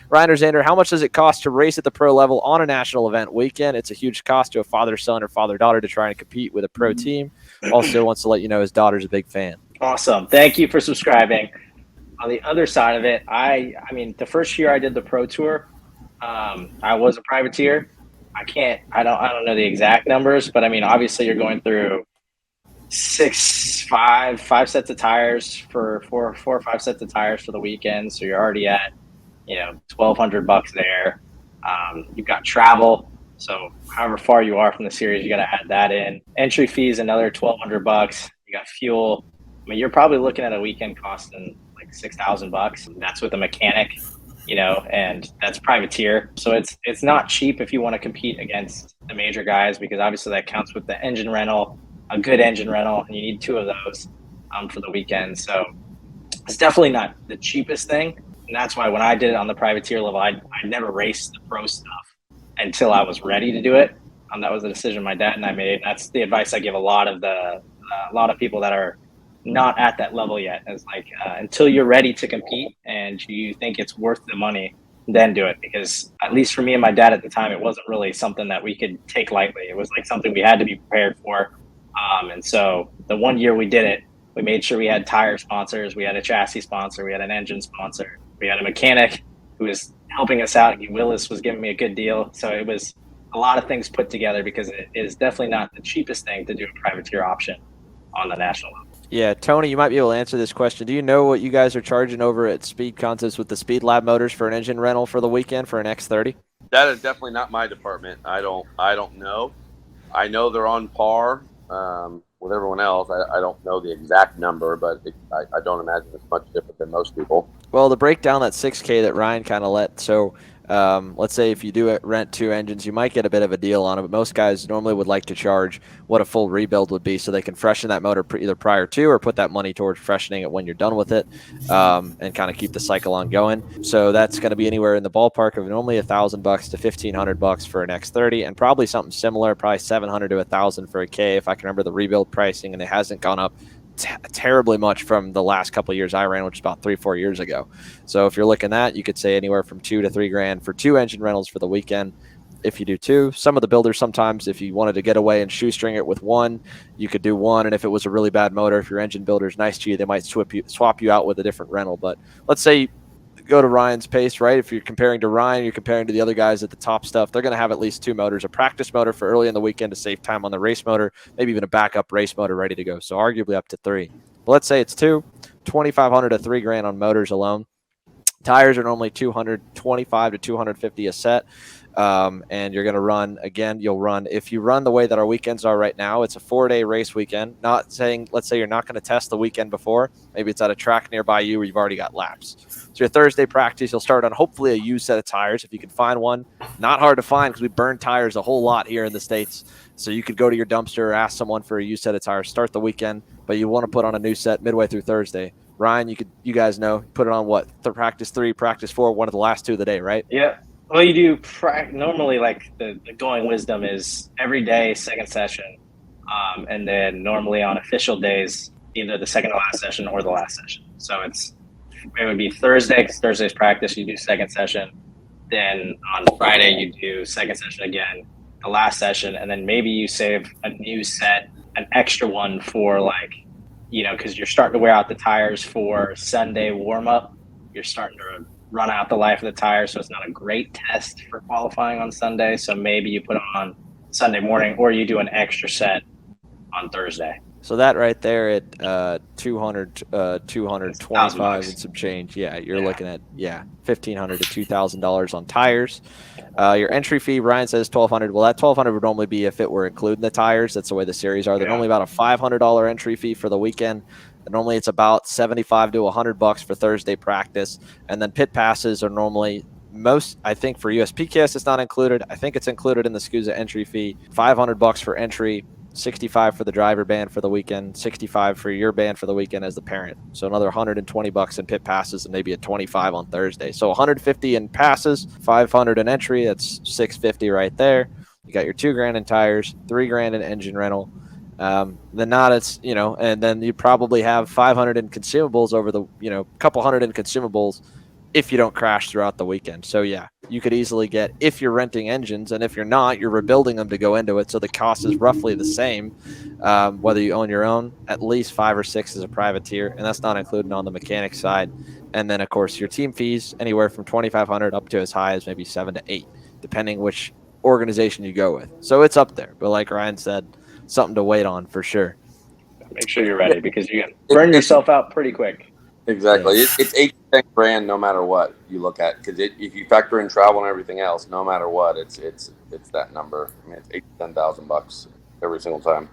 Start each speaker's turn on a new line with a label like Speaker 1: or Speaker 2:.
Speaker 1: Ryan or Xander, how much does it cost to race at the pro level on a national event weekend? It's a huge cost to a father-son or father-daughter to try and compete with a pro team. Also wants to let you know his daughter's a big fan.
Speaker 2: Awesome. Thank you for subscribing. On the other side of it, I mean, the first year I did the pro tour, I was a privateer. I don't know the exact numbers, but I mean, obviously you're going through five sets of tires for four or five sets of tires for the weekend. So you're already at, $1,200 there. You've got travel. So however far you are from the series, you got to add that in. Entry fees, another $1,200. You got fuel. I mean, you're probably looking at a weekend costing like $6,000. That's with a mechanic, and that's privateer. So it's not cheap if you want to compete against the major guys, because obviously that counts with the engine rental, a good engine rental, and you need two of those for the weekend. So it's definitely not the cheapest thing. And that's why when I did it on the privateer level, I never raced the pro stuff until I was ready to do it. That was a decision my dad and I made. That's the advice I give a lot of people that are not at that level yet. Is like until you're ready to compete and you think it's worth the money, then do it. Because at least for me and my dad at the time, it wasn't really something that we could take lightly. It was like something we had to be prepared for. And so the one year we did it, we made sure we had tire sponsors, we had a chassis sponsor, we had an engine sponsor, we had a mechanic who was helping us out. Willis was giving me a good deal. So it was a lot of things put together, because it is definitely not the cheapest thing to do a privateer option on the national level.
Speaker 1: Yeah, Tony, you might be able to answer this question. Do you know what you guys are charging over at Speed Concepts with the Speed Lab motors for an engine rental for the weekend for an X30?
Speaker 3: That is definitely not my department. I don't know. I know they're on par with everyone else. I don't know the exact number, but I don't imagine it's much different than most people.
Speaker 1: Well, to break down that 6K that Ryan kind of let, so let's say if you do rent two engines, you might get a bit of a deal on it, but most guys normally would like to charge what a full rebuild would be so they can freshen that motor either prior to or put that money towards freshening it when you're done with it, and kind of keep the cycle on going. So that's going to be anywhere in the ballpark of normally $1,000 to $1,500 for an X30, and probably something similar, probably $700 to $1,000 for a K if I can remember the rebuild pricing, and it hasn't gone up terribly much from the last couple of years I ran, which is about 3-4 years ago. So if you're looking at, you could say anywhere from $2,000 to $3,000 for two engine rentals for the weekend. If you do two, some of the builders sometimes, if you wanted to get away and shoestring it with one, you could do one. And if it was a really bad motor, if your engine builder is nice to you, they might swap you out with a different rental. But let's say go to Ryan's pace, right? If you're comparing to Ryan, you're comparing to the other guys at the top stuff, they're going to have at least two motors, a practice motor for early in the weekend to save time on the race motor, maybe even a backup race motor ready to go. So arguably up to three. But let's say it's two, $2,500 to $3,000 on motors alone. Tires are normally $225 to $250 a set. And you're going to run, again, if you run the way that our weekends are right now, it's a 4-day race weekend. Not saying, let's say you're not going to test the weekend before. Maybe it's at a track nearby you where you've already got laps. So your Thursday practice, you'll start on hopefully a used set of tires if you can find one. Not hard to find because we burn tires a whole lot here in the States. So you could go to your dumpster or ask someone for a used set of tires, start the weekend, but you want to put on a new set midway through Thursday. Ryan, you guys know, put it on what? Practice 3, practice 4, one of the last two of the day, right?
Speaker 2: Yeah. Well, you do normally, like the going wisdom is every day, second session. And then normally on official days, either the second to last session or the last session. So it would be Thursday, because Thursday's practice, you do second session. Then on Friday, you do second session again, the last session. And then maybe you save a new set, an extra one for because you're starting to wear out the tires for Sunday warm up. You're starting to run out the life of the tire, so it's not a great test for qualifying on Sunday. So maybe you put on Sunday morning, or you do an extra set on Thursday.
Speaker 1: So that right there at 225 and some change, you're looking at $1,500 to $2,000 on tires. Your entry fee, Ryan says $1,200. Well, that $1,200 would normally be if it were including the tires. That's the way the series are. They're normally about a $500 entry fee for the weekend. And normally it's about $75 to $100 for Thursday practice, and then pit passes are normally I think for USPKS it's not included. I think it's included in the SCUSA entry fee. $500 for entry. $65 for the driver band for the weekend, $65 for your band for the weekend as the parent. So another $120 in pit passes and maybe a $25 on Thursday. So $150 in passes, $500 in entry. That's $650 right there. You got your $2,000 in tires, $3,000 in engine rental. Then not it's and then you probably have $500 in consumables over the couple hundred in consumables if you don't crash throughout the weekend. So yeah, you could easily get, if you're renting engines, and if you're not, you're rebuilding them to go into it. So the cost is roughly the same, whether you own your own, at least 5 or 6 as a privateer, and that's not including on the mechanic side. And then of course your team fees anywhere from 2,500 up to as high as maybe 7 to 8, depending which organization you go with. So it's up there, but like Ryan said, something to wait on for sure.
Speaker 2: Make sure you're ready because you can burn yourself out pretty quick.
Speaker 3: Exactly.
Speaker 1: Yeah.
Speaker 3: It's 8 to 10 grand no matter what you look at, because if you factor in travel and everything else, no matter what, it's that number. I mean, it's $8,000 to $10,000 every single time.